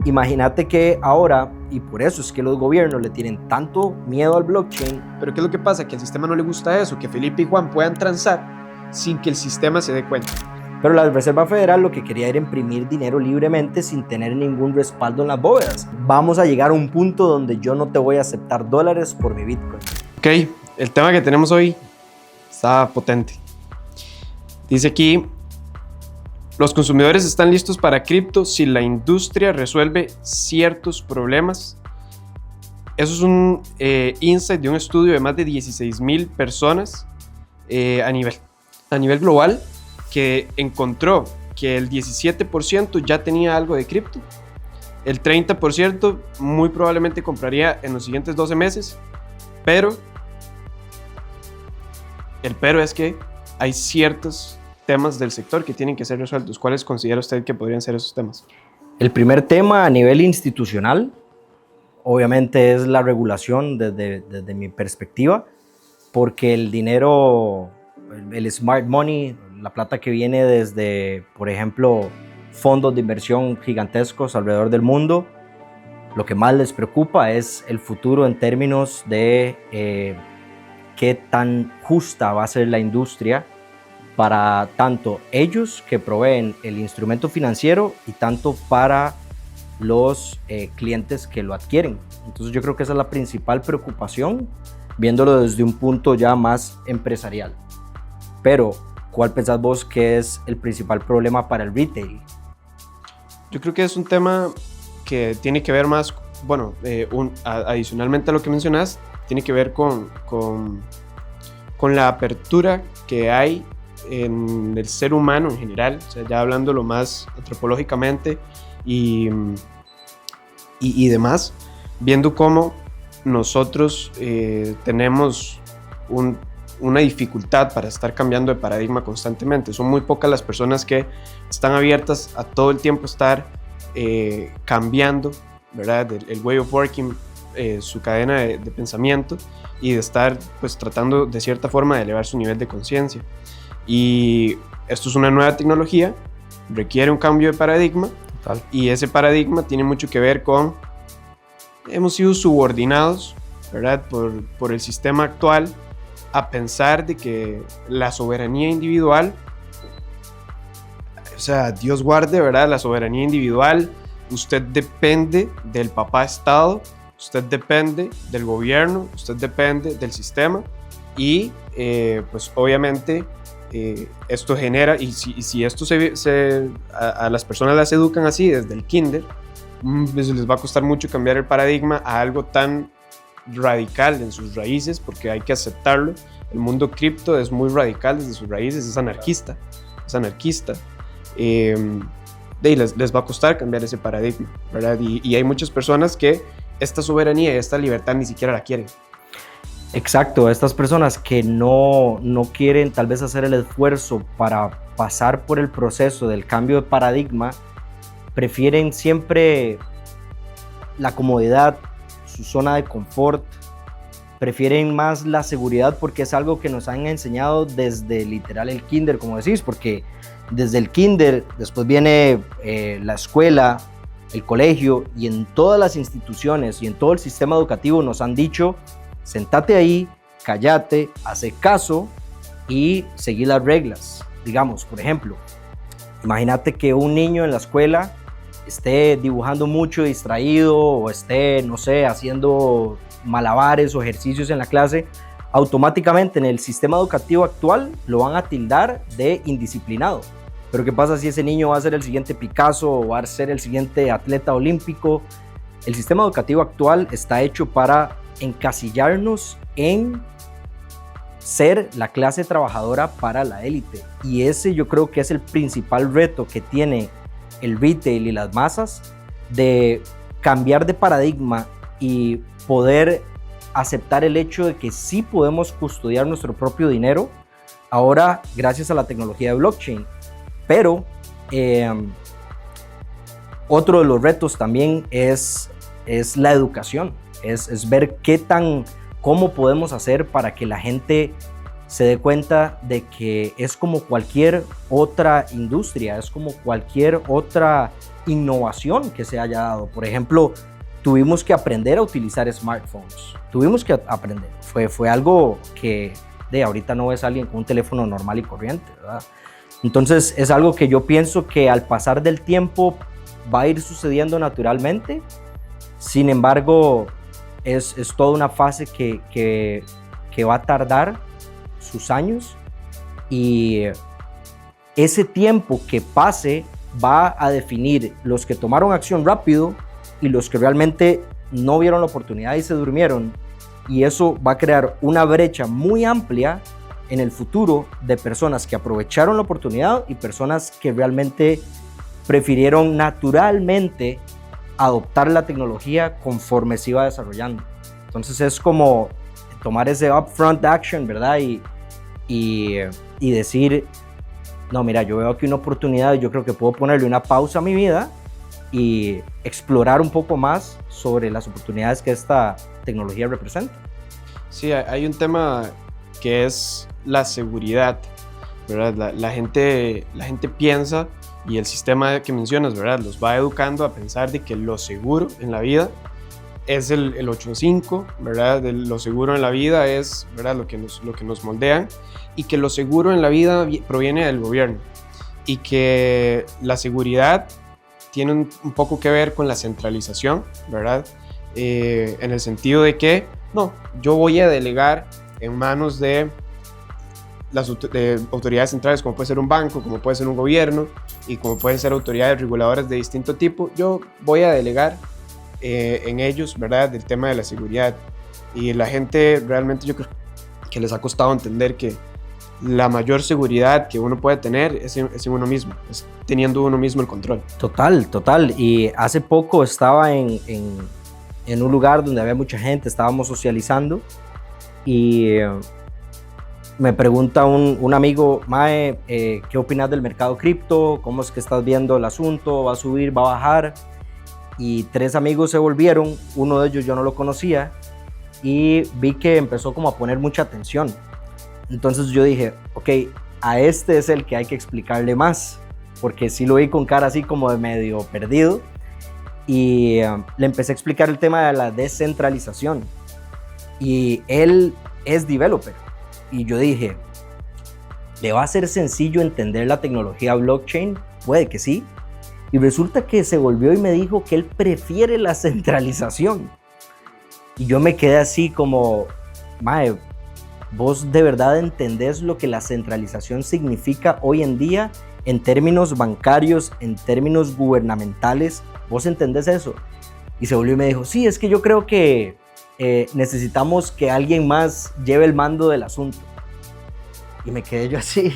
Imagínate que ahora, y por eso es que los gobiernos le tienen tanto miedo al blockchain. Pero ¿qué es lo que pasa? Que al sistema no le gusta eso, que Felipe y Juan puedan transar sin que el sistema se dé cuenta. Pero la Reserva Federal lo que quería era imprimir dinero libremente sin tener ningún respaldo en las bóvedas. Vamos a llegar a un punto donde yo no te voy a aceptar dólares por mi Bitcoin. Ok, el tema que tenemos hoy está potente. Dice aquí, los consumidores están listos para cripto si la industria resuelve ciertos problemas. Eso es un insight de un estudio de más de 16,000 personas a nivel global, que encontró que el 17% ya tenía algo de cripto, el 30% muy probablemente compraría en los siguientes 12 meses, pero el pero es que hay ciertos temas del sector que tienen que ser resueltos. ¿Cuáles considera usted que podrían ser esos temas? El primer tema a nivel institucional, obviamente, es la regulación desde mi perspectiva, porque el dinero, el smart money, la plata que viene desde, por ejemplo, fondos de inversión gigantescos alrededor del mundo, lo que más les preocupa es el futuro en términos de qué tan justa va a ser la industria para tanto ellos que proveen el instrumento financiero y tanto para los clientes que lo adquieren. Entonces yo creo que esa es la principal preocupación, viéndolo desde un punto ya más empresarial. Pero, ¿cuál pensás vos que es el principal problema para el retail? Yo creo que es un tema que tiene que ver más, bueno, adicionalmente a lo que mencionas, tiene que ver con la apertura que hay en el ser humano en general, o sea, ya hablándolo más antropológicamente y demás, viendo cómo nosotros tenemos una dificultad para estar cambiando de paradigma constantemente. Son muy pocas las personas que están abiertas a todo el tiempo estar cambiando, ¿verdad? El way of working, su cadena de pensamiento, y de estar pues tratando de cierta forma de elevar su nivel de conciencia. Y esto es una nueva tecnología, requiere un cambio de paradigma. Total. Y ese paradigma tiene mucho que ver con, hemos sido subordinados, ¿verdad? por el sistema actual a pensar de que la soberanía individual, o sea, Dios guarde, ¿verdad? La soberanía individual, usted depende del papá Estado, usted depende del gobierno, usted depende del sistema, y pues obviamente esto genera, y si esto a las personas las educan así desde el kinder, pues les va a costar mucho cambiar el paradigma a algo tan radical en sus raíces, porque hay que aceptarlo. El mundo cripto es muy radical desde sus raíces, es anarquista. Les va a costar cambiar ese paradigma, ¿verdad? Y hay muchas personas que esta soberanía y esta libertad ni siquiera la quieren. Exacto, estas personas que no quieren tal vez hacer el esfuerzo para pasar por el proceso del cambio de paradigma, prefieren siempre la comodidad, su zona de confort, prefieren más la seguridad, porque es algo que nos han enseñado desde literal el kinder, como decís, porque desde el kinder después viene la escuela, el colegio, y en todas las instituciones y en todo el sistema educativo nos han dicho: sentate ahí, cállate, hace caso y seguí las reglas. Digamos, por ejemplo, imagínate que un niño en la escuela esté dibujando mucho, distraído, o esté, no sé, haciendo malabares o ejercicios en la clase. Automáticamente en el sistema educativo actual lo van a tildar de indisciplinado. Pero ¿qué pasa si ese niño va a ser el siguiente Picasso o va a ser el siguiente atleta olímpico? El sistema educativo actual está hecho para encasillarnos en ser la clase trabajadora para la élite, y ese yo creo que es el principal reto que tiene el retail y las masas, de cambiar de paradigma y poder aceptar el hecho de que sí podemos custodiar nuestro propio dinero ahora gracias a la tecnología de blockchain. Pero otro de los retos también es la educación. Es ver cómo podemos hacer para que la gente se dé cuenta de que es como cualquier otra industria, es como cualquier otra innovación que se haya dado. Por ejemplo, tuvimos que aprender a utilizar smartphones. Tuvimos que aprender. Fue algo que de ahorita no ves a alguien con un teléfono normal y corriente, ¿verdad? Entonces es algo que yo pienso que al pasar del tiempo va a ir sucediendo naturalmente. Sin embargo, es toda una fase que va a tardar sus años, y ese tiempo que pase va a definir los que tomaron acción rápido y los que realmente no vieron la oportunidad y se durmieron, y eso va a crear una brecha muy amplia en el futuro de personas que aprovecharon la oportunidad y personas que realmente prefirieron naturalmente adoptar la tecnología conforme se iba desarrollando. Entonces es como tomar ese upfront action, ¿verdad? Y decir, no, mira, yo veo aquí una oportunidad y yo creo que puedo ponerle una pausa a mi vida y explorar un poco más sobre las oportunidades que esta tecnología representa. Sí, hay un tema que es la seguridad, ¿verdad? La gente piensa, y el sistema que mencionas, ¿verdad?, los va educando a pensar de que lo seguro en la vida es el 8-5, ¿verdad? Lo seguro en la vida es, ¿verdad?, lo que nos moldean, y que lo seguro en la vida proviene del gobierno, y que la seguridad tiene un poco que ver con la centralización, ¿verdad? En el sentido de que, no, yo voy a delegar en manos de las autoridades centrales, como puede ser un banco, como puede ser un gobierno, y como pueden ser autoridades reguladoras de distinto tipo. Yo voy a delegar en ellos, ¿verdad?, del tema de la seguridad. Y la gente realmente, yo creo que les ha costado entender que la mayor seguridad que uno puede tener es en uno mismo, es teniendo uno mismo el control. Total. Y hace poco estaba en un lugar donde había mucha gente, estábamos socializando, y me pregunta un amigo, Mae, ¿qué opinas del mercado cripto? ¿Cómo es que estás viendo el asunto? ¿Va a subir? ¿Va a bajar? Y 3 amigos se volvieron, uno de ellos yo no lo conocía, y vi que empezó como a poner mucha atención. Entonces yo dije, ok, a este es el que hay que explicarle más, porque sí lo vi con cara así como de medio perdido, y le empecé a explicar el tema de la descentralización, y él es developer, y yo dije, ¿le va a ser sencillo entender la tecnología blockchain? Puede que sí. Y resulta que se volvió y me dijo que él prefiere la centralización. Y yo me quedé así como, mae, ¿vos de verdad entendés lo que la centralización significa hoy en día en términos bancarios, en términos gubernamentales? ¿Vos entendés eso? Y se volvió y me dijo, sí, es que yo creo que necesitamos que alguien más lleve el mando del asunto. Y me quedé yo así.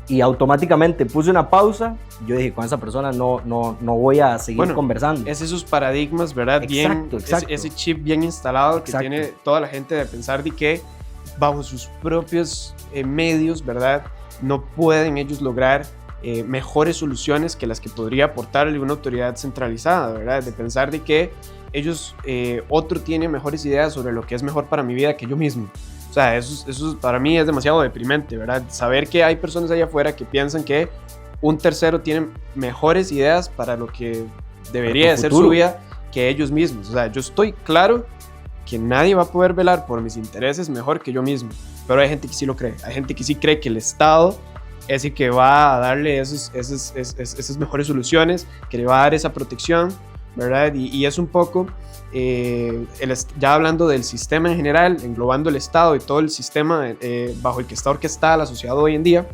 Y automáticamente puse una pausa. Yo dije, con esa persona no voy a seguir conversando. Es esos paradigmas, ¿verdad? Exacto. Ese chip bien instalado que tiene toda la gente de pensar de que bajo sus propios medios, ¿verdad?, no pueden ellos lograr mejores soluciones que las que podría aportarle una autoridad centralizada, ¿verdad? De pensar de que ellos, otro tiene mejores ideas sobre lo que es mejor para mi vida que yo mismo. O sea, eso para mí es demasiado deprimente, ¿verdad? Saber que hay personas allá afuera que piensan que un tercero tiene mejores ideas para lo que debería de ser su vida que ellos mismos. O sea, yo estoy claro que nadie va a poder velar por mis intereses mejor que yo mismo, pero hay gente que sí lo cree. Hay gente que sí cree que el Estado es el que va a darle esas mejores soluciones, que le va a dar esa protección, ¿verdad? Y es un poco, ya hablando del sistema en general, englobando el Estado y todo el sistema bajo el que está orquestada la sociedad hoy en día,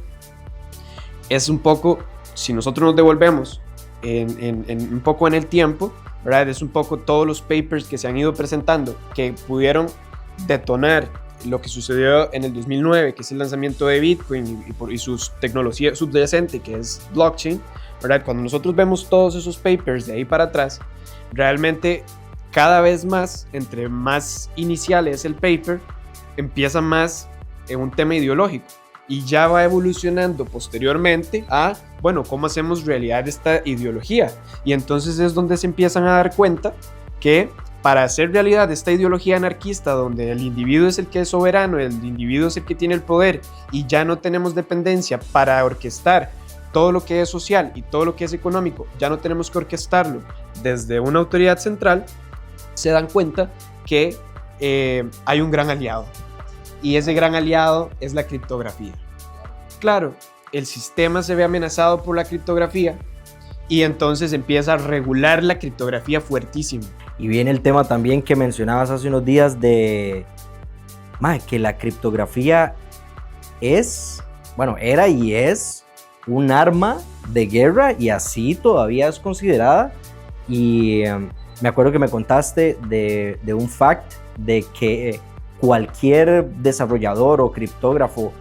es un poco, si nosotros nos devolvemos un poco en el tiempo, ¿verdad? Es un poco todos los papers que se han ido presentando que pudieron detonar lo que sucedió en el 2009, que es el lanzamiento de Bitcoin y su tecnología subyacente, que es blockchain, ¿verdad? Cuando nosotros vemos todos esos papers de ahí para atrás, realmente cada vez más, entre más inicial es el paper, empieza más en un tema ideológico y ya va evolucionando posteriormente a, bueno, ¿cómo hacemos realidad esta ideología? Y entonces es donde se empiezan a dar cuenta que para hacer realidad esta ideología anarquista, donde el individuo es el que es soberano, el individuo es el que tiene el poder y ya no tenemos dependencia para orquestar todo lo que es social y todo lo que es económico ya no tenemos que orquestarlo desde una autoridad central, se dan cuenta que hay un gran aliado. Y ese gran aliado es la criptografía. Claro, el sistema se ve amenazado por la criptografía y entonces empieza a regular la criptografía fuertísimo. Y viene el tema también que mencionabas hace unos días de que la criptografía era y es un arma de guerra y así todavía es considerada. Y me acuerdo que me contaste de un fact de que cualquier desarrollador o criptógrafo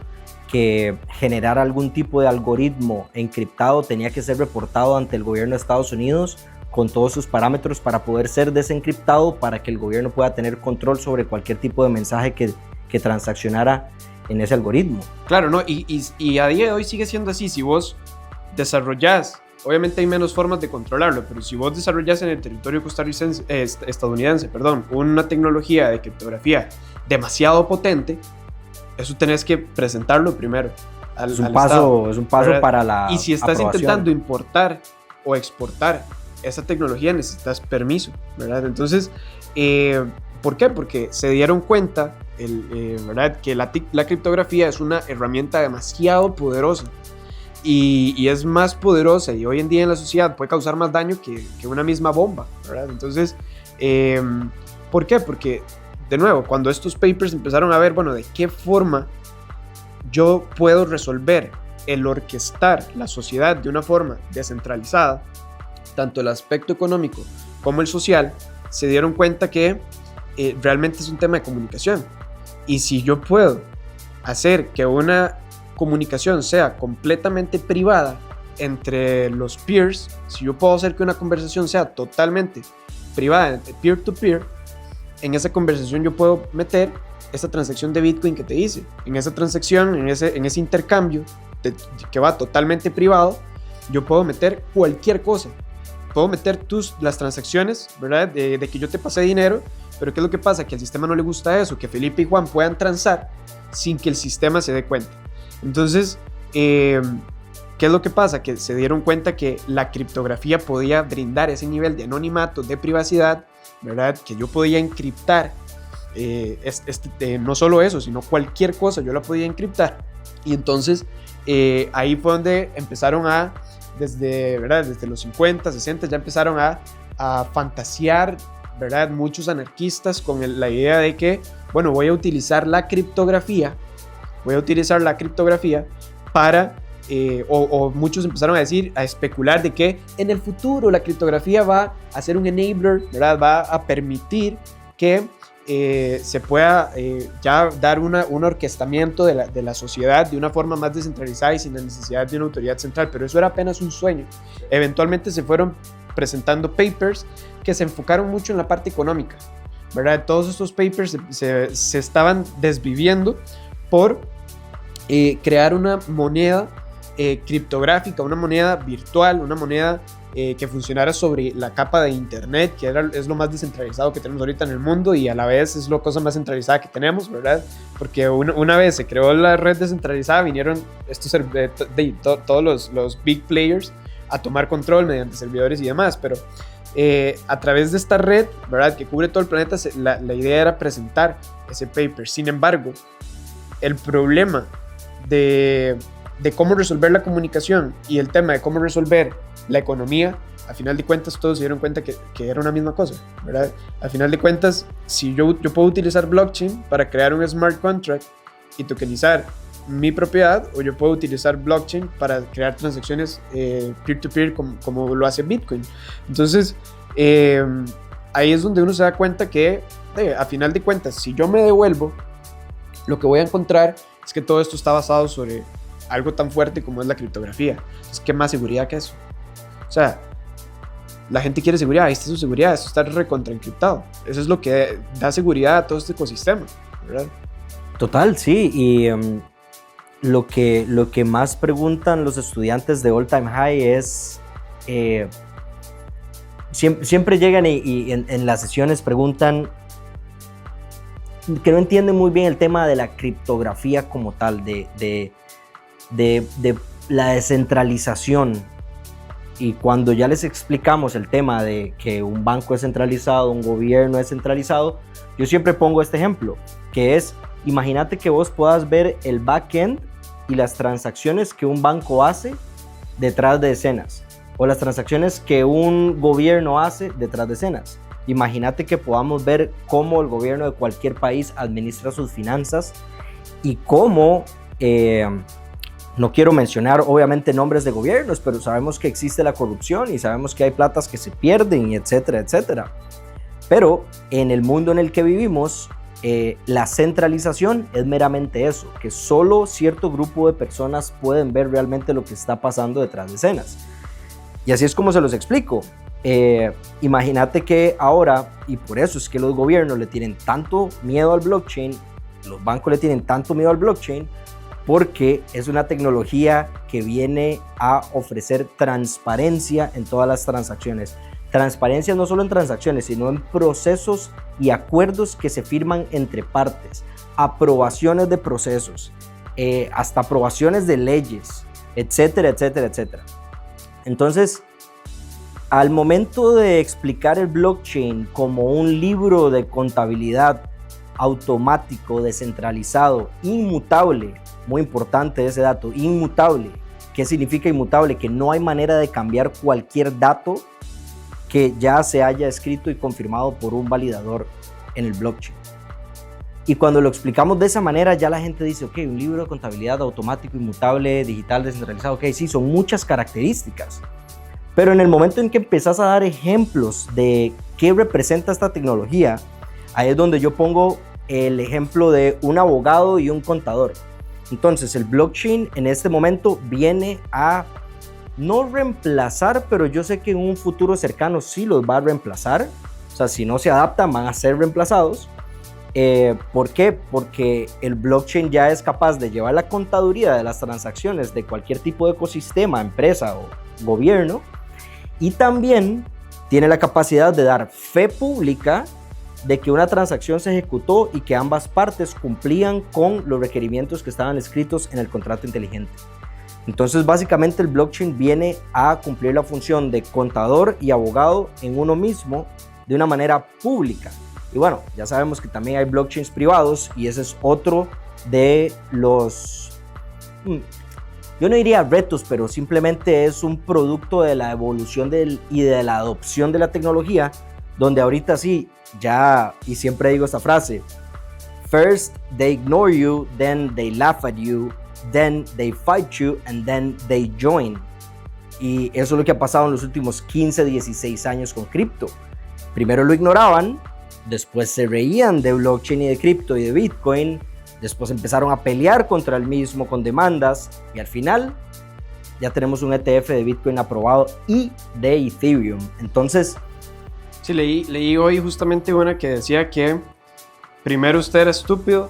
que generara algún tipo de algoritmo encriptado tenía que ser reportado ante el gobierno de Estados Unidos con todos sus parámetros para poder ser desencriptado, para que el gobierno pueda tener control sobre cualquier tipo de mensaje que transaccionara en ese algoritmo. Claro, ¿no? Y a día de hoy sigue siendo así. Si vos desarrollás, obviamente hay menos formas de controlarlo, pero si vos desarrollás en el territorio estadounidense, una tecnología de criptografía demasiado potente, eso tenés que presentarlo primero es un paso ¿verdad? Para la Y si estás aprobación. intentando importar o exportar esa tecnología, necesitas permiso, ¿verdad? Entonces, ¿por qué? Porque se dieron cuenta, ¿verdad? Que la criptografía es una herramienta demasiado poderosa y es más poderosa y hoy en día en la sociedad puede causar más daño que una misma bomba, ¿verdad? Entonces, ¿por qué? Porque, de nuevo, cuando estos papers empezaron a ver, de qué forma yo puedo resolver el orquestar la sociedad de una forma descentralizada, tanto el aspecto económico como el social, se dieron cuenta que realmente es un tema de comunicación. Y si yo puedo hacer que una comunicación sea completamente privada entre los peers, si yo puedo hacer que una conversación sea totalmente privada, peer-to-peer, en esa conversación yo puedo meter esa transacción de Bitcoin que te hice. En esa transacción, en ese intercambio que va totalmente privado, yo puedo meter cualquier cosa. Puedo meter las transacciones, ¿verdad? De que yo te pasé dinero, pero ¿qué es lo que pasa? Que al sistema no le gusta eso, que Felipe y Juan puedan transar sin que el sistema se dé cuenta. Entonces, ¿qué es lo que pasa? Que se dieron cuenta que la criptografía podía brindar ese nivel de anonimato, de privacidad, ¿verdad? Que yo podía encriptar, no solo eso, sino cualquier cosa, yo la podía encriptar. Y entonces, ahí fue donde empezaron desde los 50, 60, ya empezaron a fantasear, ¿verdad? Muchos anarquistas con la idea de que, voy a utilizar la criptografía para, o muchos empezaron a especular de que en el futuro la criptografía va a ser un enabler, ¿verdad? Va a permitir que se pueda ya dar un orquestamiento de la sociedad de una forma más descentralizada y sin la necesidad de una autoridad central, pero eso era apenas un sueño. Eventualmente se fueron presentando papers que se enfocaron mucho en la parte económica, ¿verdad? Todos estos papers se estaban desviviendo por crear una moneda criptográfica, una moneda virtual, una moneda que funcionara sobre la capa de internet, que es lo más descentralizado que tenemos ahorita en el mundo y a la vez es la cosa más centralizada que tenemos, ¿verdad? Porque una vez se creó la red descentralizada, vinieron todos los big players a tomar control mediante servidores y demás, pero a través de esta red, ¿verdad? Que cubre todo el planeta, la idea era presentar ese paper. Sin embargo, el problema de cómo resolver la comunicación y el tema de cómo resolver la economía, a final de cuentas todos se dieron cuenta que era una misma cosa, ¿verdad? A final de cuentas, si yo puedo utilizar blockchain para crear un smart contract y tokenizar mi propiedad, o yo puedo utilizar blockchain para crear transacciones peer-to-peer como lo hace Bitcoin. Entonces, ahí es donde uno se da cuenta que, a final de cuentas, si yo me devuelvo, lo que voy a encontrar es que todo esto está basado sobre algo tan fuerte como es la criptografía. Entonces, ¿qué más seguridad que eso? O sea, la gente quiere seguridad, ahí está su seguridad, esto está recontraencriptado. Eso es lo que da seguridad a todo este ecosistema, ¿verdad? Total, sí, y lo que más preguntan los estudiantes de All Time High es, siempre llegan y en las sesiones preguntan que no entienden muy bien el tema de la criptografía como tal, de la descentralización. Y cuando ya les explicamos el tema de que un banco es centralizado, un gobierno es centralizado, yo siempre pongo este ejemplo, que es, imagínate que vos puedas ver el backend y las transacciones que un banco hace detrás de escenas, o las transacciones que un gobierno hace detrás de escenas. Imagínate que podamos ver cómo el gobierno de cualquier país administra sus finanzas y cómo... no quiero mencionar obviamente nombres de gobiernos, pero sabemos que existe la corrupción y sabemos que hay platas que se pierden, y etcétera, etcétera. Pero en el mundo en el que vivimos, la centralización es meramente eso, que solo cierto grupo de personas pueden ver realmente lo que está pasando detrás de escenas. Y así es como se los explico. Imagínate que ahora, y por eso es que los gobiernos le tienen tanto miedo al blockchain, los bancos le tienen tanto miedo al blockchain, porque es una tecnología que viene a ofrecer transparencia en todas las transacciones. Transparencia no solo en transacciones, sino en procesos y acuerdos que se firman entre partes, aprobaciones de procesos, hasta aprobaciones de leyes, etcétera, etcétera, etcétera. Entonces, al momento de explicar el blockchain como un libro de contabilidad automático, descentralizado, inmutable, muy importante ese dato, inmutable. ¿Qué significa inmutable? Que no hay manera de cambiar cualquier dato que ya se haya escrito y confirmado por un validador en el blockchain. Y cuando lo explicamos de esa manera, ya la gente dice, ok, un libro de contabilidad automático, inmutable, digital, descentralizado, ok, sí, son muchas características. Pero en el momento en que empezás a dar ejemplos de qué representa esta tecnología, ahí es donde yo pongo el ejemplo de un abogado y un contador. Entonces, el blockchain en este momento viene a no reemplazar, pero yo sé que en un futuro cercano sí los va a reemplazar. O sea, si no se adaptan, van a ser reemplazados. ¿Por qué? Porque el blockchain ya es capaz de llevar la contaduría de las transacciones de cualquier tipo de ecosistema, empresa o gobierno, y también tiene la capacidad de dar fe pública de que una transacción se ejecutó y que ambas partes cumplían con los requerimientos que estaban escritos en el contrato inteligente. Entonces, básicamente el blockchain viene a cumplir la función de contador y abogado en uno mismo de una manera pública. Y bueno, ya sabemos que también hay blockchains privados y ese es otro de los, yo no diría retos, pero simplemente es un producto de la evolución y de la adopción de la tecnología, donde ahorita sí, ya, y siempre digo esta frase, first they ignore you, then they laugh at you, then they fight you, and then they join. Y eso es lo que ha pasado en los últimos 15, 16 años con cripto. Primero lo ignoraban, después se reían de blockchain y de cripto y de Bitcoin, después empezaron a pelear contra el mismo con demandas y al final ya tenemos un ETF de Bitcoin aprobado y de Ethereum. Entonces, sí, leí hoy justamente una que decía que primero usted era estúpido,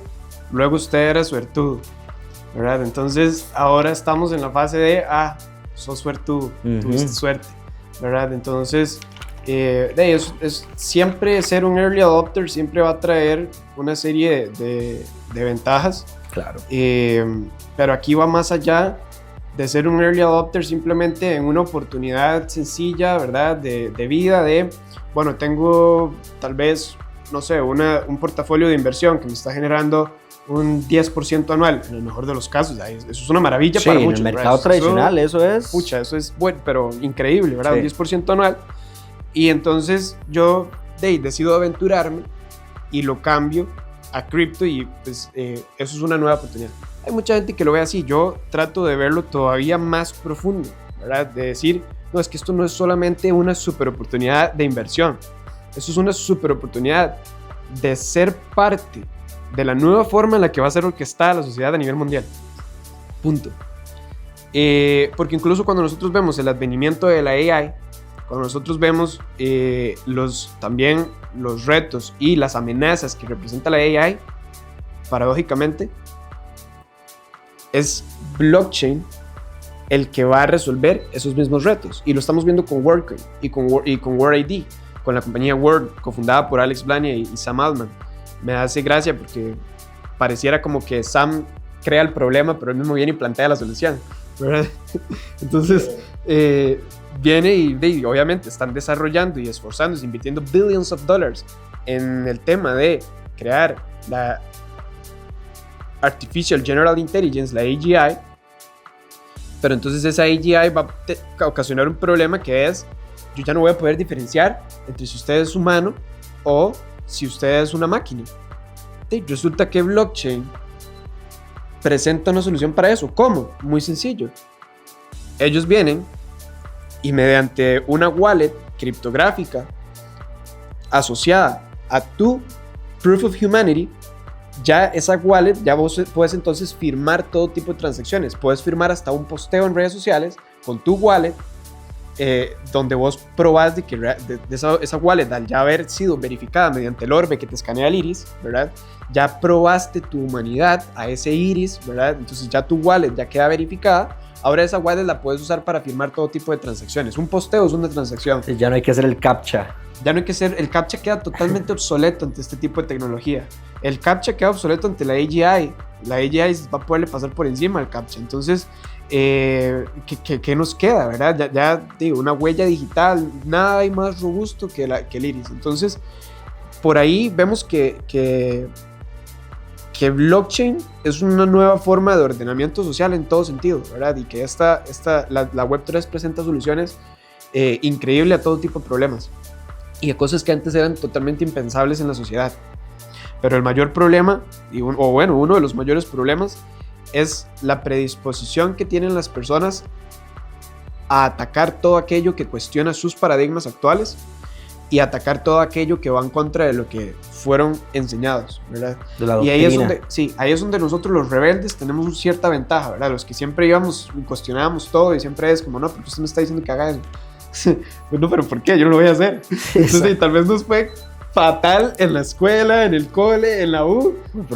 luego usted era suertudo, ¿verdad? Entonces ahora estamos en la fase de, sos suertudo, tuviste suerte, ¿verdad? Entonces, es siempre ser un early adopter siempre va a traer una serie de ventajas. Claro. Pero aquí va más allá de ser un early adopter simplemente en una oportunidad sencilla, ¿verdad? De vida, bueno, tengo tal vez, no sé, un portafolio de inversión que me está generando un 10% anual, en el mejor de los casos. Eso es una maravilla para muchos. En el mercado tradicional eso es... Pucha, eso es bueno, pero increíble, ¿verdad? Sí. Un 10% anual. Y entonces yo decido aventurarme y lo cambio a cripto y pues eso es una nueva oportunidad. Hay mucha gente que lo ve así, yo trato de verlo todavía más profundo, ¿verdad? De decir, no, es que esto no es solamente una super oportunidad de inversión, eso es una super oportunidad de ser parte de la nueva forma en la que va a ser orquestada la sociedad a nivel mundial. Punto. Porque incluso cuando nosotros vemos el advenimiento de la AI, cuando nosotros vemos también los retos y las amenazas que representa la AI, paradójicamente, es blockchain el que va a resolver esos mismos retos. Y lo estamos viendo con WorldCoin y con WorldID, con la compañía World, cofundada por Alex Blania y Sam Altman. Me hace gracia porque pareciera como que Sam crea el problema, pero él mismo viene y plantea la solución. ¿verdad? Entonces, viene y obviamente están desarrollando y esforzándose, invirtiendo billions of dollars en el tema de crear la Artificial General Intelligence, la AGI, pero entonces esa AGI va a ocasionar un problema que es, yo ya no voy a poder diferenciar entre si usted es humano o si usted es una máquina. Y resulta que blockchain presenta una solución para eso. ¿Cómo? Muy sencillo. Ellos vienen y mediante una wallet criptográfica asociada a tu Proof of Humanity, ya esa wallet, ya vos puedes entonces firmar todo tipo de transacciones. Puedes firmar hasta un posteo en redes sociales con tu wallet, donde vos probás de que esa wallet, al ya haber sido verificada mediante el orbe que te escanea el iris, ¿verdad? Ya probaste tu humanidad a ese iris, ¿verdad? Entonces ya tu wallet ya queda verificada. Ahora esa wallet la puedes usar para firmar todo tipo de transacciones. Un posteo es una transacción. Ya no hay que hacer el CAPTCHA. Ya no hay que hacer, el CAPTCHA queda totalmente obsoleto ante este tipo de tecnología. El CAPTCHA queda obsoleto ante la AGI. La AGI va a poderle pasar por encima al CAPTCHA. Entonces, ¿qué nos queda, verdad? Ya digo, una huella digital, nada hay más robusto que el iris. Entonces, por ahí vemos que blockchain es una nueva forma de ordenamiento social en todo sentido, ¿verdad? Y que la Web3 presenta soluciones increíbles a todo tipo de problemas y a cosas que antes eran totalmente impensables en la sociedad. Pero el mayor problema, uno de los mayores problemas, es la predisposición que tienen las personas a atacar todo aquello que cuestiona sus paradigmas actuales y atacar todo aquello que va en contra de lo que fueron enseñados, ¿verdad? Y ahí es donde nosotros los rebeldes tenemos una cierta ventaja, ¿verdad? Los que siempre íbamos y cuestionábamos todo y siempre es como, no, pero usted me está diciendo que haga eso. Pues no, pero ¿por qué? Yo no lo voy a hacer. Entonces, tal vez nos fue fatal en la escuela, en el cole, en la U,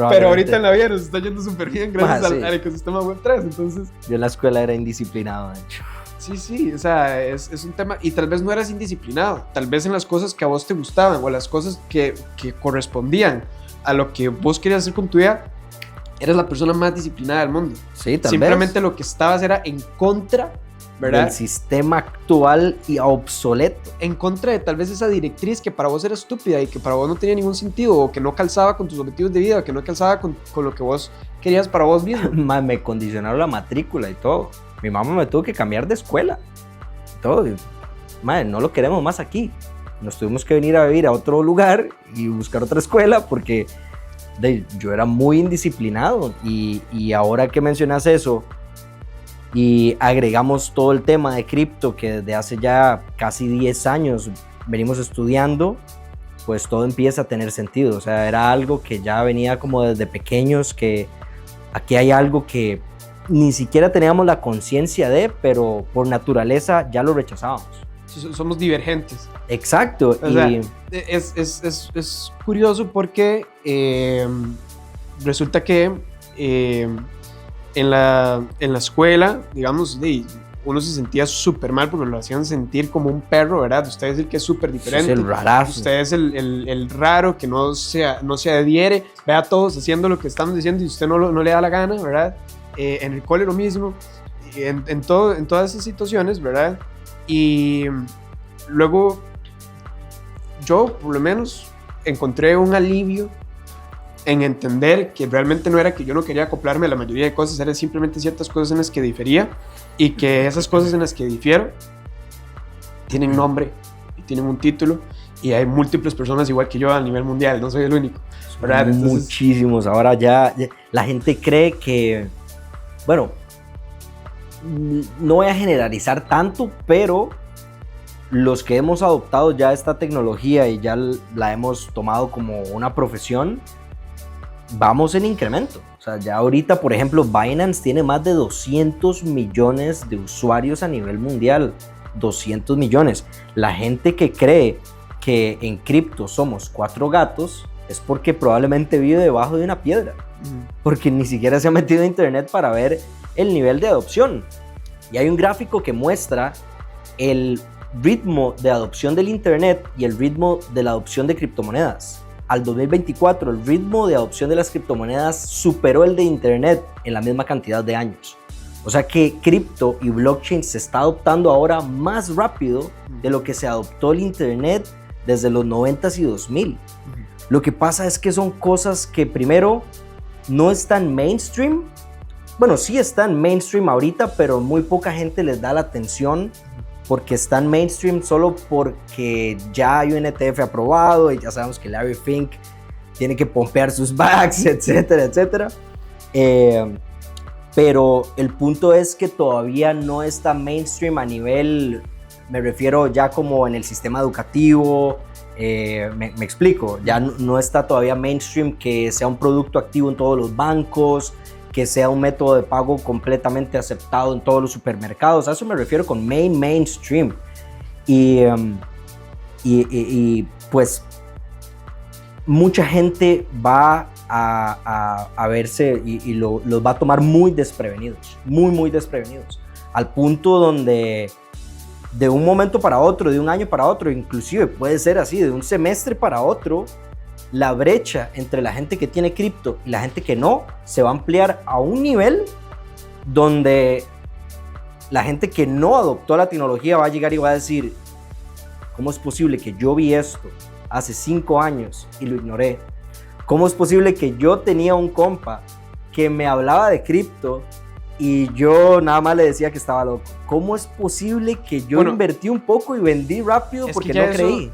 pero ahorita en la vida nos está yendo súper bien gracias al ecosistema Web3. Entonces, yo en la escuela era indisciplinado, de hecho. Sí, o sea, es un tema, y tal vez no eras indisciplinado, tal vez en las cosas que a vos te gustaban o las cosas que correspondían a lo que vos querías hacer con tu vida, eras la persona más disciplinada del mundo. Sí, tal Simplemente vez. lo que estabas era en contra, ¿verdad? Del sistema actual y obsoleto. En contra de tal vez esa directriz que para vos era estúpida y que para vos no tenía ningún sentido, o que no calzaba con tus objetivos de vida, o que no calzaba con lo que vos querías para vos mismo. Me condicionaron la matrícula y todo. Mi mamá me tuvo que cambiar de escuela. Todo. Madre, no lo queremos más aquí. Nos tuvimos que venir a vivir a otro lugar y buscar otra escuela porque yo era muy indisciplinado. Y ahora que mencionas eso y agregamos todo el tema de cripto que desde hace ya casi 10 años venimos estudiando, pues todo empieza a tener sentido. O sea, era algo que ya venía como desde pequeños, que aquí hay algo que ni siquiera teníamos la conciencia de, pero por naturaleza ya lo rechazábamos. Somos divergentes. Exacto. O sea, es curioso porque resulta que en la escuela, digamos, uno se sentía súper mal porque lo hacían sentir como un perro, ¿verdad? Usted es el que es súper diferente. Es el rarazo. Usted es el raro que no se adhiere. Ve a todos haciendo lo que estamos diciendo y usted no le da la gana, ¿verdad? En el cole lo mismo, en todas esas situaciones, ¿verdad? Y luego yo, por lo menos, encontré un alivio en entender que realmente no era que yo no quería acoplarme a la mayoría de cosas, eran simplemente ciertas cosas en las que difería, y que esas cosas en las que difiero tienen nombre y tienen un título, y hay múltiples personas igual que yo a nivel mundial, no soy el único, ¿verdad? Entonces, muchísimos. Ahora ya la gente cree que, bueno, no voy a generalizar tanto, pero los que hemos adoptado ya esta tecnología y ya la hemos tomado como una profesión, vamos en incremento. O sea, ya ahorita, por ejemplo, Binance tiene más de 200 millones de usuarios a nivel mundial. 200 millones. La gente que cree que en cripto somos 4 gatos es porque probablemente vive debajo de una piedra. Porque ni siquiera se ha metido a internet para ver el nivel de adopción. Y hay un gráfico que muestra el ritmo de adopción del internet y el ritmo de la adopción de criptomonedas. Al 2024, el ritmo de adopción de las criptomonedas superó el de internet en la misma cantidad de años. O sea que cripto y blockchain se está adoptando ahora más rápido de lo que se adoptó el internet desde los 90s y 2000. Lo que pasa es que son cosas que primero no están mainstream. Bueno, sí están mainstream ahorita, pero muy poca gente les da la atención porque están mainstream solo porque ya hay un ETF aprobado y ya sabemos que Larry Fink tiene que pompear sus bags, etcétera, etcétera. Pero el punto es que todavía no está mainstream a nivel, me refiero ya como en el sistema educativo, me explico, ya no está todavía mainstream que sea un producto activo en todos los bancos, que sea un método de pago completamente aceptado en todos los supermercados. A eso me refiero con mainstream. Y pues mucha gente va a verse y los va a tomar muy desprevenidos, muy desprevenidos, al punto donde de un momento para otro, de un año para otro, inclusive puede ser así, de un semestre para otro, la brecha entre la gente que tiene cripto y la gente que no se va a ampliar a un nivel donde la gente que no adoptó la tecnología va a llegar y va a decir, ¿cómo es posible que yo vi esto hace 5 años y lo ignoré? ¿Cómo es posible que yo tenía un compa que me hablaba de cripto y yo nada más le decía que estaba loco? ¿Cómo es posible que yo invertí un poco y vendí rápido porque no creí?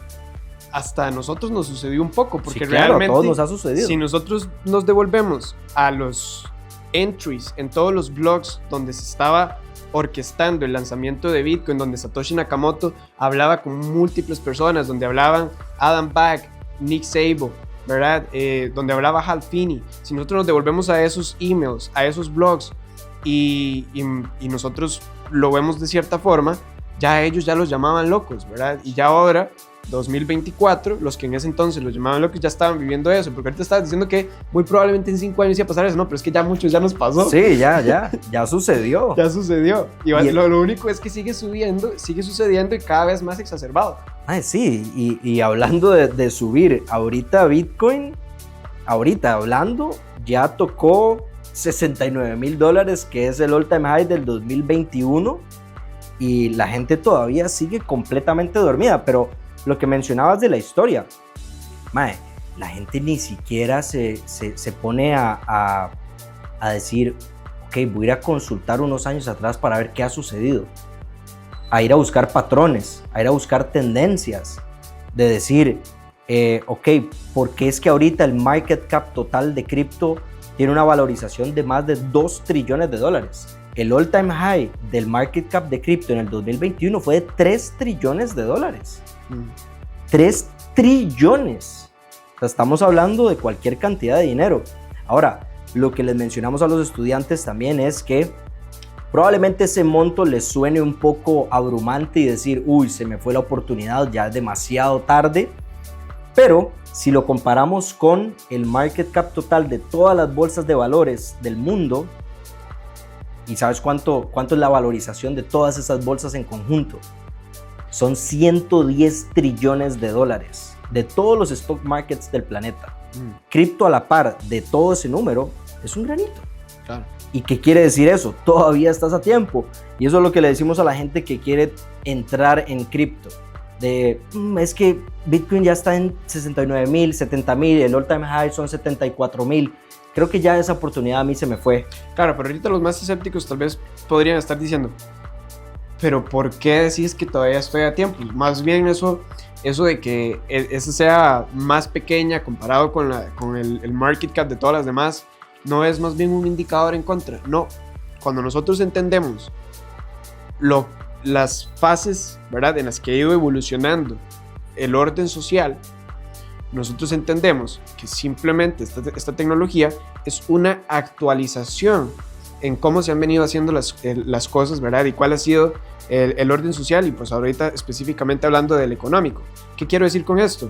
Hasta a nosotros nos sucedió un poco, porque sí, claro, realmente a todos nos ha sucedido. Si nosotros nos devolvemos a los entries en todos los blogs donde se estaba orquestando el lanzamiento de Bitcoin, donde Satoshi Nakamoto hablaba con múltiples personas, donde hablaban Adam Back, Nick Szabo, ¿verdad? Donde hablaba Hal Finney. Si nosotros nos devolvemos a esos emails, a esos blogs y nosotros lo vemos de cierta forma, ya ellos ya los llamaban locos, ¿verdad? Y ya ahora 2024, los que en ese entonces los llamaban locos ya estaban viviendo eso, porque ahorita estabas diciendo que muy probablemente en 5 años iba a pasar eso, no, pero es que ya muchos ya nos pasó. Sí, ya sucedió. Ya sucedió. Y lo único es que sigue sucediendo y cada vez más exacerbado. Sí, y hablando de subir, ahorita Bitcoin, hablando, ya tocó $69,000, que es el all-time high del 2021, y la gente todavía sigue completamente dormida, pero lo que mencionabas de la historia, la gente ni siquiera se pone a decir, ok, voy a ir a consultar unos años atrás para ver qué ha sucedido, a ir a buscar patrones, a ir a buscar tendencias, de decir, ok, ¿por qué es que ahorita el market cap total de cripto tiene una valorización de más de $2 trillones? El all time high del market cap de cripto en el 2021 fue de $3 trillones. 3 trillones. O sea, estamos hablando de cualquier cantidad de dinero. Ahora, lo que les mencionamos a los estudiantes también es que probablemente ese monto les suene un poco abrumante y decir, uy, se me fue la oportunidad, ya es demasiado tarde. Pero si lo comparamos con el market cap total de todas las bolsas de valores del mundo, ¿y sabes cuánto es la valorización de todas esas bolsas en conjunto? Son $110 trillones de todos los stock markets del planeta. Cripto a la par de todo ese número es un granito. Claro. ¿Y qué quiere decir eso? Todavía estás a tiempo. Y eso es lo que le decimos a la gente que quiere entrar en cripto. Es que Bitcoin ya está en 69,000, 70,000, el all time high son 74,000. Creo que ya esa oportunidad a mí se me fue. Claro, pero ahorita los más escépticos tal vez podrían estar diciendo, pero ¿por qué decís que todavía estoy a tiempo? Más bien eso de que esa sea más pequeña comparado con el market cap de todas las demás, no es más bien un indicador en contra. No, cuando nosotros entendemos las fases, ¿verdad?, en las que ha ido evolucionando el orden social, nosotros entendemos que simplemente esta tecnología es una actualización en cómo se han venido haciendo las cosas, ¿verdad? Y cuál ha sido el orden social, y pues ahorita específicamente hablando del económico. ¿Qué quiero decir con esto?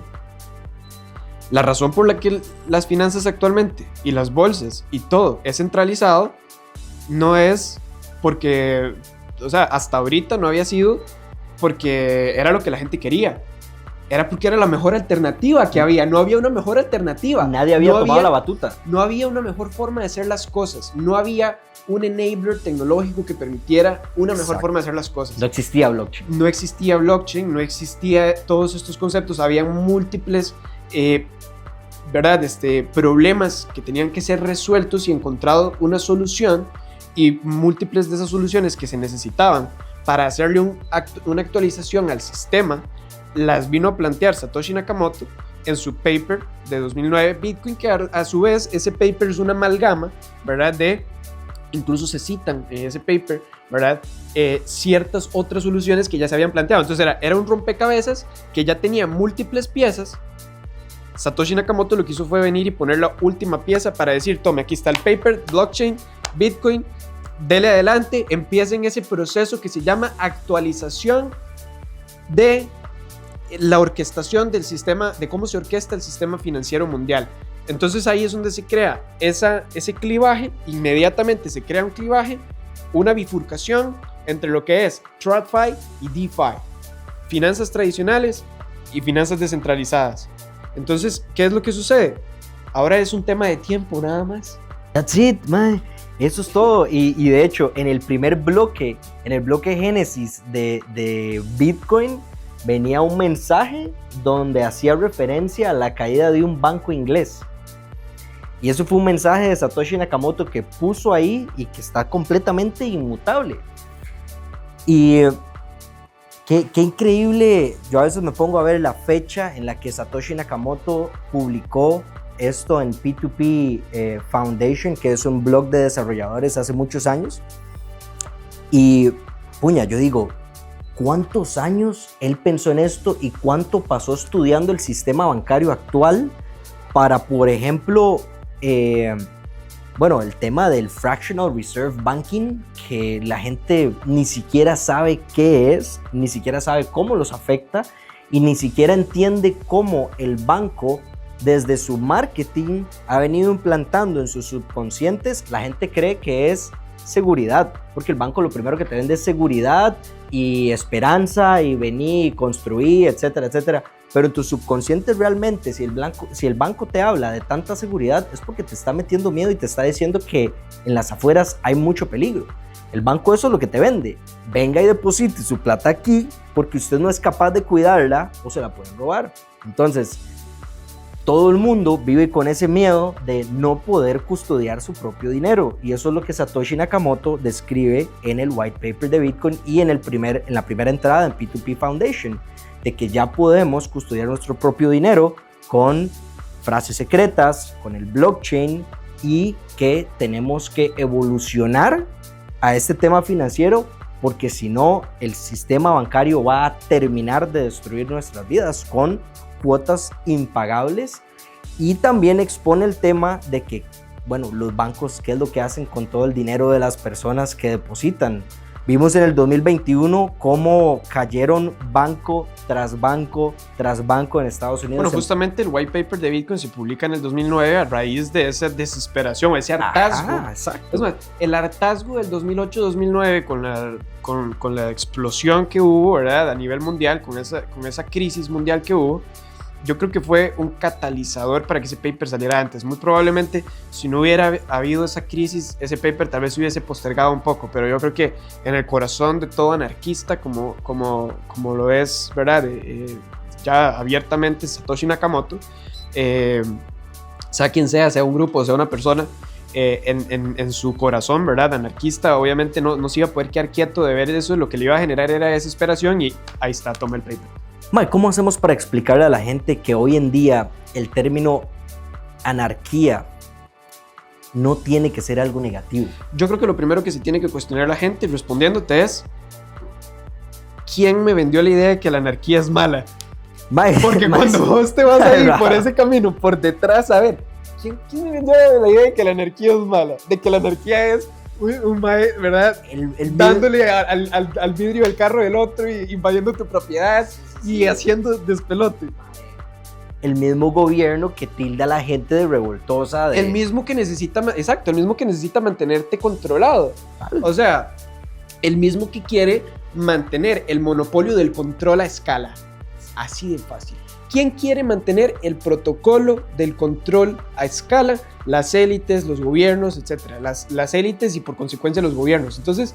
La razón por la que las finanzas actualmente y las bolsas y todo es centralizado no es porque, o sea, hasta ahorita no había sido porque era lo que la gente quería. era porque era la mejor alternativa que había. No había una mejor alternativa. Nadie había tomado la batuta. No había una mejor forma de hacer las cosas. No había un enabler tecnológico que permitiera una mejor forma de hacer las cosas. No existía blockchain. No existía blockchain, no existía todos estos conceptos. Había múltiples problemas que tenían que ser resueltos y encontrado una solución, y múltiples de esas soluciones que se necesitaban para hacerle una actualización al sistema las vino a plantear Satoshi Nakamoto en su paper de 2009 Bitcoin, que a su vez ese paper es una amalgama, ¿verdad? Incluso se citan en ese paper, ¿verdad? Ciertas otras soluciones que ya se habían planteado. Entonces era un rompecabezas que ya tenía múltiples piezas. Satoshi Nakamoto lo que hizo fue venir y poner la última pieza para decir, tome, aquí está el paper, blockchain, Bitcoin, dele adelante, empiecen ese proceso que se llama actualización de la orquestación del sistema, de cómo se orquesta el sistema financiero mundial. Entonces ahí es donde se crea ese clivaje. Inmediatamente se crea un clivaje, una bifurcación entre lo que es TradFi y DeFi, finanzas tradicionales y finanzas descentralizadas. Entonces, ¿qué es lo que sucede? Ahora es un tema de tiempo nada más. That's it, man. Eso es todo. Y de hecho, en el primer bloque, en el bloque Génesis de Bitcoin, venía un mensaje donde hacía referencia a la caída de un banco inglés. Y eso fue un mensaje de Satoshi Nakamoto que puso ahí y que está completamente inmutable. Y qué increíble. Yo a veces me pongo a ver la fecha en la que Satoshi Nakamoto publicó esto en P2P Foundation, que es un blog de desarrolladores hace muchos años. Y, puña, yo digo, ¿cuántos años él pensó en esto y cuánto pasó estudiando el sistema bancario actual para, por ejemplo, el tema del fractional reserve banking, que la gente ni siquiera sabe qué es, ni siquiera sabe cómo los afecta y ni siquiera entiende cómo el banco, desde su marketing, ha venido implantando en sus subconscientes? La gente cree que es seguridad, porque el banco lo primero que te vende es seguridad y esperanza y vení y construí, etcétera, etcétera. Pero en tu subconsciente realmente, si el banco te habla de tanta seguridad, es porque te está metiendo miedo y te está diciendo que en las afueras hay mucho peligro. El banco eso es lo que te vende. Venga y deposite su plata aquí porque usted no es capaz de cuidarla o se la pueden robar. Entonces, todo el mundo vive con ese miedo de no poder custodiar su propio dinero, y eso es lo que Satoshi Nakamoto describe en el white paper de Bitcoin y en la primera entrada en P2P Foundation, de que ya podemos custodiar nuestro propio dinero con frases secretas, con el blockchain, y que tenemos que evolucionar a este tema financiero, porque si no, el sistema bancario va a terminar de destruir nuestras vidas con cuotas impagables. Y también expone el tema de que, los bancos, ¿qué es lo que hacen con todo el dinero de las personas que depositan? Vimos en el 2021 cómo cayeron banco tras banco tras banco en Estados Unidos. Bueno, justamente el white paper de Bitcoin se publica en el 2009 a raíz de esa desesperación, ese hartazgo. Exacto. Es más, el hartazgo del 2008-2009 con la explosión que hubo, ¿verdad? A nivel mundial, con esa crisis mundial que hubo, yo creo que fue un catalizador para que ese paper saliera antes. Muy probablemente, si no hubiera habido esa crisis, ese paper tal vez se hubiese postergado un poco, pero yo creo que en el corazón de todo anarquista, como lo es, ¿verdad? Ya abiertamente Satoshi Nakamoto, sea quien sea un grupo, sea una persona, en su corazón, ¿verdad? Anarquista, obviamente no se iba a poder quedar quieto de ver eso. Lo que le iba a generar era desesperación, y ahí está, toma el paper. ¿Cómo hacemos para explicarle a la gente que hoy en día el término anarquía no tiene que ser algo negativo? Yo creo que lo primero que se tiene que cuestionar la gente, respondiéndote, es ¿quién me vendió la idea de que la anarquía es mala? Porque cuando vos te vas a ir por ese camino, por detrás, a ver, ¿quién me vendió la idea de que la anarquía es mala? De que la anarquía es un mae, ¿verdad? Dándole al vidrio del carro del otro y invadiendo tu propiedad y haciendo despelote. El mismo gobierno que tilda a la gente de revoltosa. El mismo que necesita mantenerte controlado. O sea, el mismo que quiere mantener el monopolio del control a escala. Así de fácil. ¿Quién quiere mantener el protocolo del control a escala? Las élites, los gobiernos, etc. Las élites y por consecuencia los gobiernos. Entonces,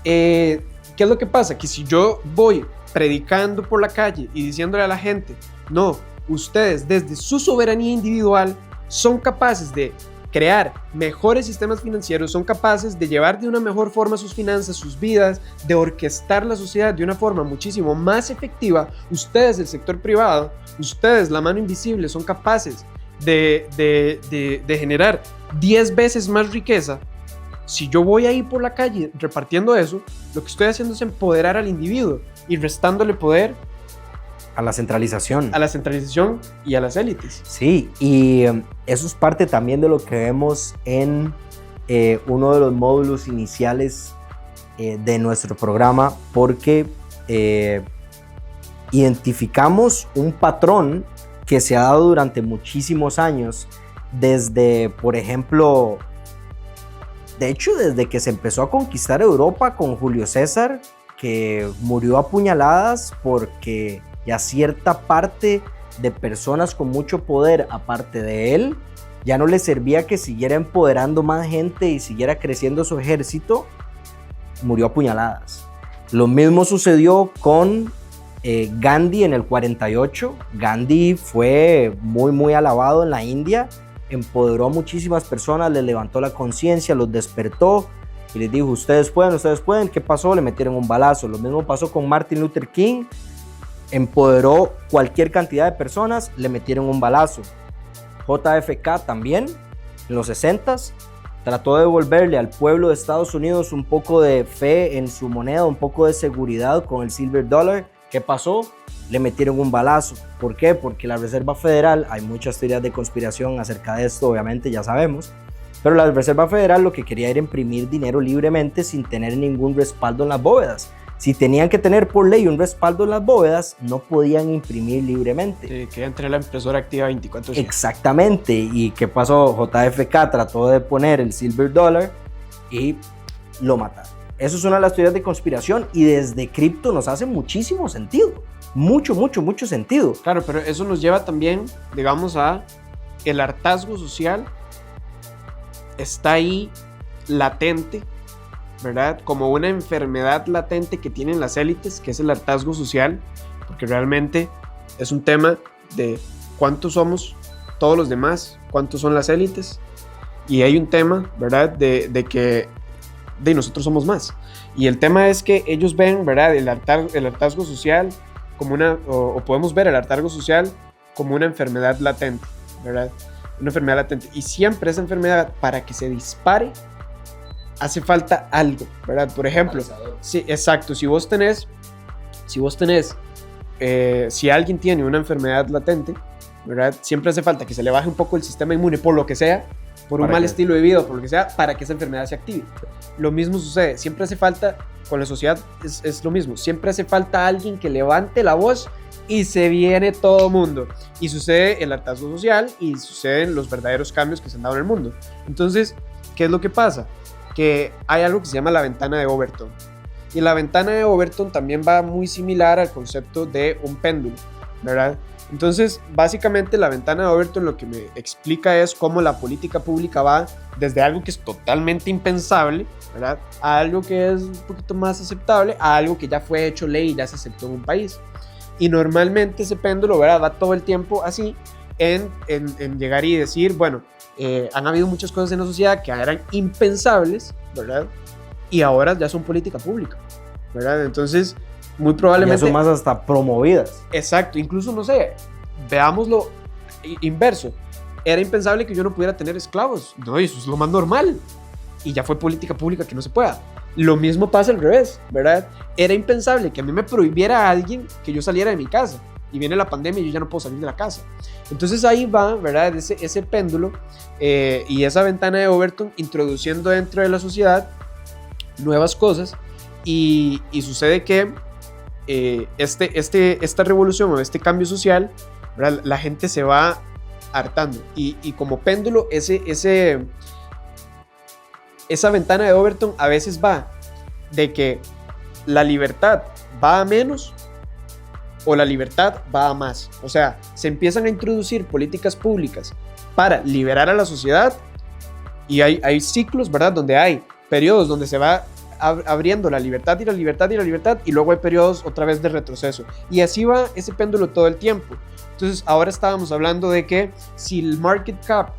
¿qué es lo que pasa? Que si yo voy predicando por la calle y diciéndole a la gente, no, ustedes desde su soberanía individual son capaces de crear mejores sistemas financieros, son capaces de llevar de una mejor forma sus finanzas, sus vidas, de orquestar la sociedad de una forma muchísimo más efectiva. Ustedes, el sector privado, ustedes, la mano invisible, son capaces de generar 10 veces más riqueza. Si yo voy ahí por la calle repartiendo eso, lo que estoy haciendo es empoderar al individuo y restándole poder a la centralización. A la centralización y a las élites. Sí, y eso es parte también de lo que vemos en uno de los módulos iniciales de nuestro programa, porque identificamos un patrón que se ha dado durante muchísimos años, desde, por ejemplo, de hecho, desde que se empezó a conquistar Europa con Julio César, que murió a puñaladas porque ya cierta parte de personas con mucho poder, aparte de él, ya no le servía que siguiera empoderando más gente y siguiera creciendo su ejército, murió a puñaladas. Lo mismo sucedió con Gandhi en el 48. Gandhi fue muy alabado en la India, empoderó a muchísimas personas, les levantó la conciencia, los despertó y les dijo, ustedes pueden. ¿Qué pasó? Le metieron un balazo. Lo mismo pasó con Martin Luther King. Empoderó cualquier cantidad de personas, le metieron un balazo. JFK también, en los 60s, trató de devolverle al pueblo de Estados Unidos un poco de fe en su moneda, un poco de seguridad con el silver dollar. ¿Qué pasó? Le metieron un balazo. ¿Por qué? Porque la Reserva Federal, hay muchas teorías de conspiración acerca de esto, obviamente ya sabemos, pero la Reserva Federal lo que quería era imprimir dinero libremente sin tener ningún respaldo en las bóvedas. Si tenían que tener por ley un respaldo en las bóvedas, no podían imprimir libremente. Sí, que entre la impresora activa 24/7. Exactamente. ¿Y qué pasó? JFK trató de poner el silver dollar y lo mataron. Eso es una de las teorías de conspiración y desde cripto nos hace muchísimo sentido. Mucho sentido. Claro, pero eso nos lleva también, digamos, a el hartazgo social. Está ahí latente, ¿verdad? Como una enfermedad latente que tienen las élites, que es el hartazgo social, porque realmente es un tema de cuántos somos todos los demás, cuántos son las élites, y hay un tema, ¿verdad? De que nosotros somos más. Y el tema es que ellos ven, ¿verdad? El hartazgo social como o podemos ver el hartazgo social como una enfermedad latente, ¿verdad? Una enfermedad latente. Y siempre esa enfermedad, para que se dispare, hace falta algo, ¿verdad? Por ejemplo, sí, exacto, si alguien tiene una enfermedad latente, ¿verdad? Siempre hace falta que se le baje un poco el sistema inmune, por lo que sea, por un mal estilo de vida, por lo que sea, para que esa enfermedad se active. Lo mismo sucede, siempre hace falta, con la sociedad es lo mismo, siempre hace falta alguien que levante la voz y se viene todo mundo. Y sucede el hartazgo social y suceden los verdaderos cambios que se han dado en el mundo. Entonces, ¿qué es lo que pasa? Que hay algo que se llama la ventana de Overton. Y la ventana de Overton también va muy similar al concepto de un péndulo, ¿verdad? Entonces, básicamente la ventana de Overton lo que me explica es cómo la política pública va desde algo que es totalmente impensable, ¿verdad? A algo que es un poquito más aceptable, a algo que ya fue hecho ley y ya se aceptó en un país. Y normalmente ese péndulo, ¿verdad? Va todo el tiempo así en llegar y decir, bueno, han habido muchas cosas en la sociedad que eran impensables, ¿verdad? Y ahora ya son política pública, ¿verdad? Entonces, muy probablemente... Ya son más hasta promovidas. Exacto, incluso, no sé, veámoslo inverso. Era impensable que yo no pudiera tener esclavos. No, eso es lo más normal. Y ya fue política pública que no se pueda. Lo mismo pasa al revés, ¿verdad? Era impensable que a mí me prohibiera a alguien que yo saliera de mi casa. Y viene la pandemia y yo ya no puedo salir de la casa. Entonces ahí va, ¿verdad? Ese péndulo y esa ventana de Overton introduciendo dentro de la sociedad nuevas cosas. Y sucede que esta revolución o este cambio social, ¿verdad? La gente se va hartando. Y como péndulo, esa ventana de Overton a veces va de que la libertad va a menos o la libertad va a más. O sea, se empiezan a introducir políticas públicas para liberar a la sociedad y hay ciclos, ¿verdad? Donde hay periodos donde se va abriendo la libertad y la libertad y la libertad y luego hay periodos otra vez de retroceso. Y así va ese péndulo todo el tiempo. Entonces, ahora estábamos hablando de que si el market cap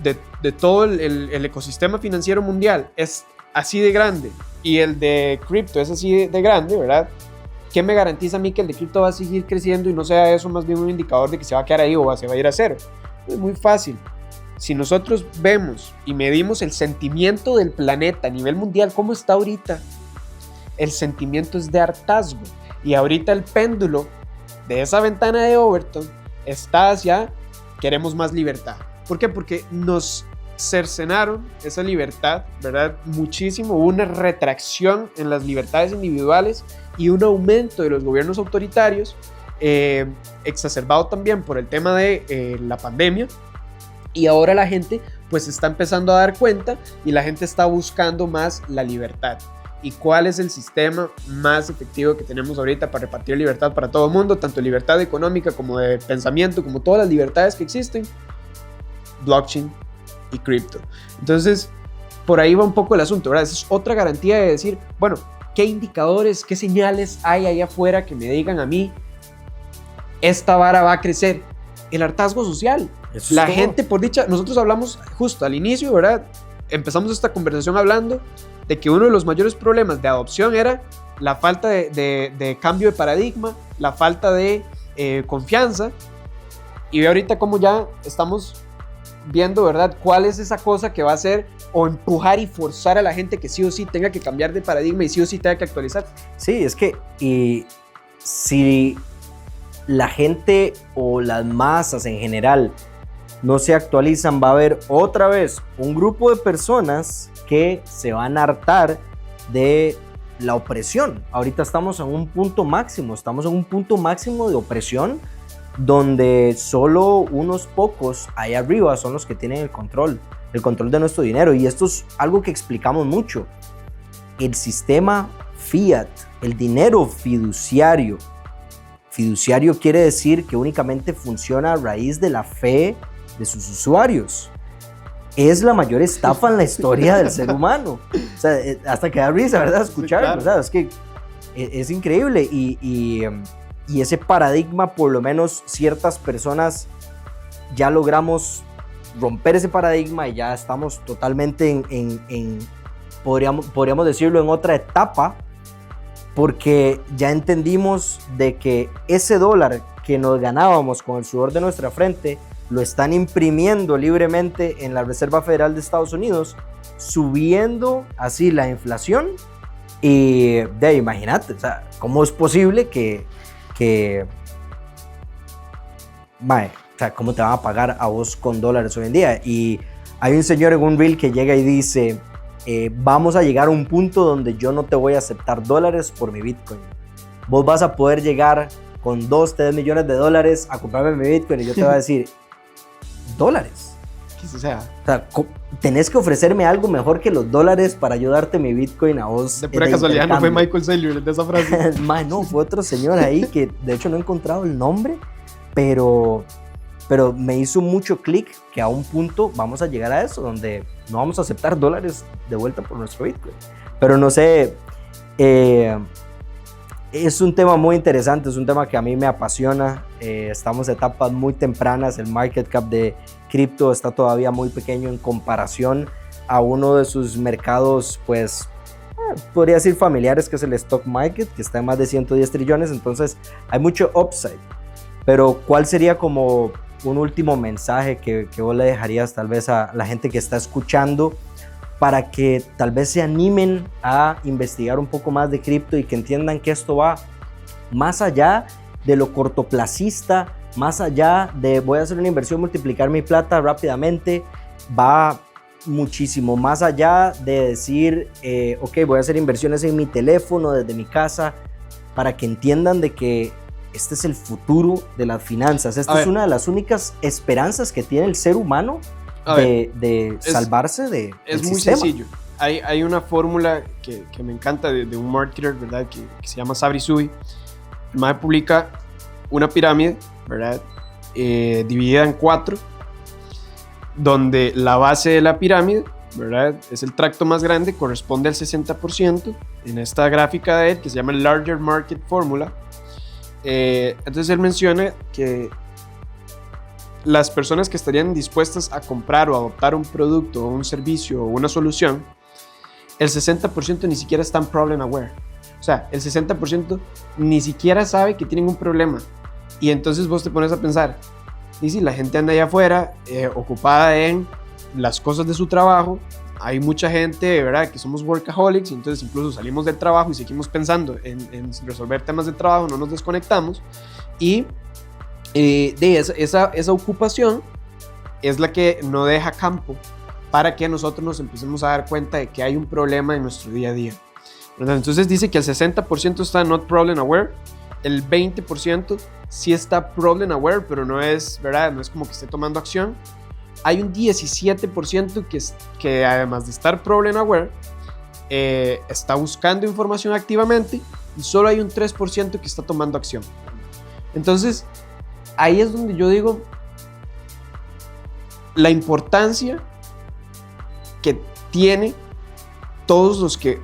de todo el ecosistema financiero mundial es así de grande y el de cripto es así de grande, ¿verdad? ¿Qué me garantiza a mí que el de cripto va a seguir creciendo y no sea eso más bien un indicador de que se va a quedar ahí o se va a ir a cero? Es muy fácil. Si nosotros vemos y medimos el sentimiento del planeta a nivel mundial, ¿cómo está ahorita? El sentimiento es de hartazgo. Y ahorita el péndulo de esa ventana de Overton está hacia queremos más libertad. ¿Por qué? Porque nos cercenaron esa libertad, ¿verdad? Muchísimo. Hubo una retracción en las libertades individuales y un aumento de los gobiernos autoritarios, exacerbado también por el tema de la pandemia. Y ahora la gente pues está empezando a dar cuenta y la gente está buscando más la libertad. ¿Y cuál es el sistema más efectivo que tenemos ahorita para repartir libertad para todo el mundo? Tanto libertad económica como de pensamiento, como todas las libertades que existen. Blockchain y cripto. Entonces, por ahí va un poco el asunto, ¿verdad? Esa es otra garantía de decir, bueno, ¿qué indicadores, qué señales hay ahí afuera que me digan a mí esta vara va a crecer? El hartazgo social. La gente, por dicha, nosotros hablamos justo al inicio, ¿verdad? Empezamos esta conversación hablando de que uno de los mayores problemas de adopción era la falta de cambio de paradigma, la falta de confianza. Y ve ahorita cómo ya estamos viendo, ¿verdad? ¿Cuál es esa cosa que va a hacer o empujar y forzar a la gente que sí o sí tenga que cambiar de paradigma y sí o sí tenga que actualizar? Sí, es que si la gente o las masas en general no se actualizan, va a haber otra vez un grupo de personas que se van a hartar de la opresión. Ahorita estamos en un punto máximo, de opresión donde solo unos pocos ahí arriba son los que tienen el control de nuestro dinero. Y esto es algo que explicamos mucho. El sistema fiat, el dinero fiduciario quiere decir que únicamente funciona a raíz de la fe de sus usuarios. Es la mayor estafa en la historia del ser humano. O sea, hasta que da risa, ¿verdad? Escucharlo, sí, claro. ¿Verdad? Es que es increíble y ese paradigma, por lo menos ciertas personas ya logramos romper ese paradigma y ya estamos totalmente podríamos decirlo, en otra etapa, porque ya entendimos de que ese dólar que nos ganábamos con el sudor de nuestra frente lo están imprimiendo libremente en la Reserva Federal de Estados Unidos, subiendo así la inflación. Y imagínate, o sea, ¿cómo es posible que o sea, ¿cómo te van a pagar a vos con dólares hoy en día? Y hay un señor en un reel que llega y dice, vamos a llegar a un punto donde yo no te voy a aceptar dólares por mi Bitcoin. Vos vas a poder llegar con 2, 3 millones de dólares a comprarme mi Bitcoin y yo te voy a decir, ¿dólares? ¿Qué se sea? O sea, tenés que ofrecerme algo mejor que los dólares para ayudarte mi Bitcoin a vos. De pura casualidad no fue Michael Saylor de esa frase. No, fue otro señor ahí que de hecho no he encontrado el nombre, pero me hizo mucho clic que a un punto vamos a llegar a eso, donde no vamos a aceptar dólares de vuelta por nuestro Bitcoin. Pero no sé, es un tema muy interesante, es un tema que a mí me apasiona. Estamos en etapas muy tempranas, el market cap de cripto está todavía muy pequeño en comparación a uno de sus mercados, pues, podría decir familiares, que es el stock market, que está en más de 110 trillones, entonces hay mucho upside. Pero ¿cuál sería como un último mensaje que vos le dejarías tal vez a la gente que está escuchando para que tal vez se animen a investigar un poco más de cripto y que entiendan que esto va más allá de lo cortoplacista, más allá de voy a hacer una inversión, multiplicar mi plata rápidamente, va muchísimo más allá de decir, ok, voy a hacer inversiones en mi teléfono, desde mi casa, para que entiendan de que este es el futuro de las finanzas. Esta es una de las únicas esperanzas que tiene el ser humano de salvarse del Es muy sistema. sencillo. Hay una fórmula que me encanta de un marketer, ¿verdad? Que se llama Sabri Sui. el mae publica una pirámide, ¿verdad? Dividida en 4, donde la base de la pirámide, ¿verdad? Es el tracto más grande, corresponde al 60%, en esta gráfica de él, que se llama el Larger Market Formula. Entonces él menciona que las personas que estarían dispuestas a comprar o adoptar un producto o un servicio o una solución, el 60% ni siquiera están problem aware. O sea, el 60% ni siquiera sabe que tienen un problema. Y entonces vos te pones a pensar, y si la gente anda allá afuera ocupada en las cosas de su trabajo, hay mucha gente, ¿verdad?, que somos workaholics, y entonces incluso salimos del trabajo y seguimos pensando en resolver temas de trabajo, no nos desconectamos, y esa ocupación es la que no deja campo para que nosotros nos empecemos a dar cuenta de que hay un problema en nuestro día a día. Entonces dice que el 60% está not problem aware, el 20% sí está problem aware, pero no es, ¿verdad?, no es como que esté tomando acción. Hay un 17% que además de estar problem aware, está buscando información activamente, y solo hay un 3% que está tomando acción. Entonces, ahí es donde yo digo la importancia que tiene todos los que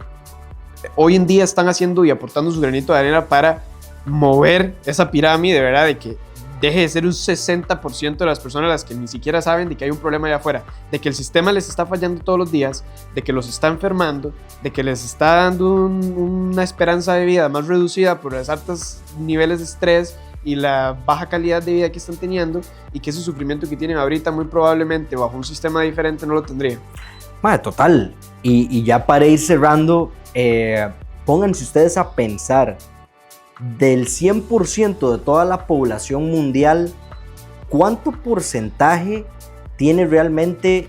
hoy en día están haciendo y aportando su granito de arena para mover esa pirámide, ¿verdad?, de que deje de ser un 60% de las personas las que ni siquiera saben de que hay un problema allá afuera, de que el sistema les está fallando todos los días, de que los está enfermando, de que les está dando una esperanza de vida más reducida por los altos niveles de estrés y la baja calidad de vida que están teniendo, y que ese sufrimiento que tienen ahorita muy probablemente bajo un sistema diferente no lo tendrían. Madre, total. Y ya para ir cerrando, pónganse ustedes a pensar, del 100% de toda la población mundial, ¿cuánto porcentaje tiene realmente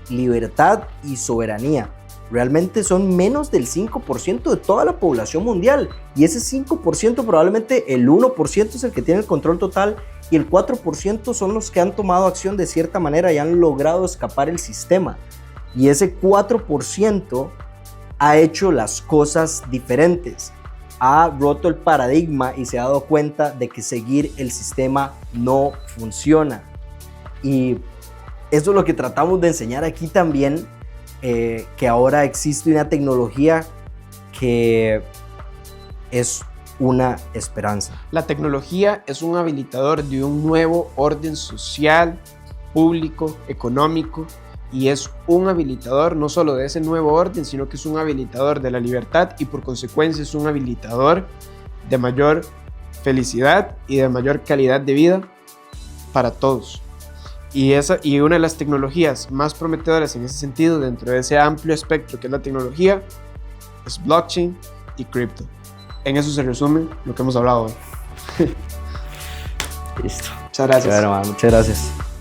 libertad y soberanía? Realmente son menos del 5% de toda la población mundial, y ese 5% probablemente el 1% es el que tiene el control total, y el 4% son los que han tomado acción de cierta manera y han logrado escapar el sistema, y ese 4% ha hecho las cosas diferentes, ha roto el paradigma y se ha dado cuenta de que seguir el sistema no funciona. Y eso es lo que tratamos de enseñar aquí también, que ahora existe una tecnología que es una esperanza. La tecnología es un habilitador de un nuevo orden social, público, económico, y es un habilitador no solo de ese nuevo orden, sino que es un habilitador de la libertad, y por consecuencia es un habilitador de mayor felicidad y de mayor calidad de vida para todos. Y una de las tecnologías más prometedoras en ese sentido, dentro de ese amplio espectro que es la tecnología, es blockchain y cripto. En eso se resume lo que hemos hablado hoy. Listo. Muchas gracias. Bueno, muchas gracias.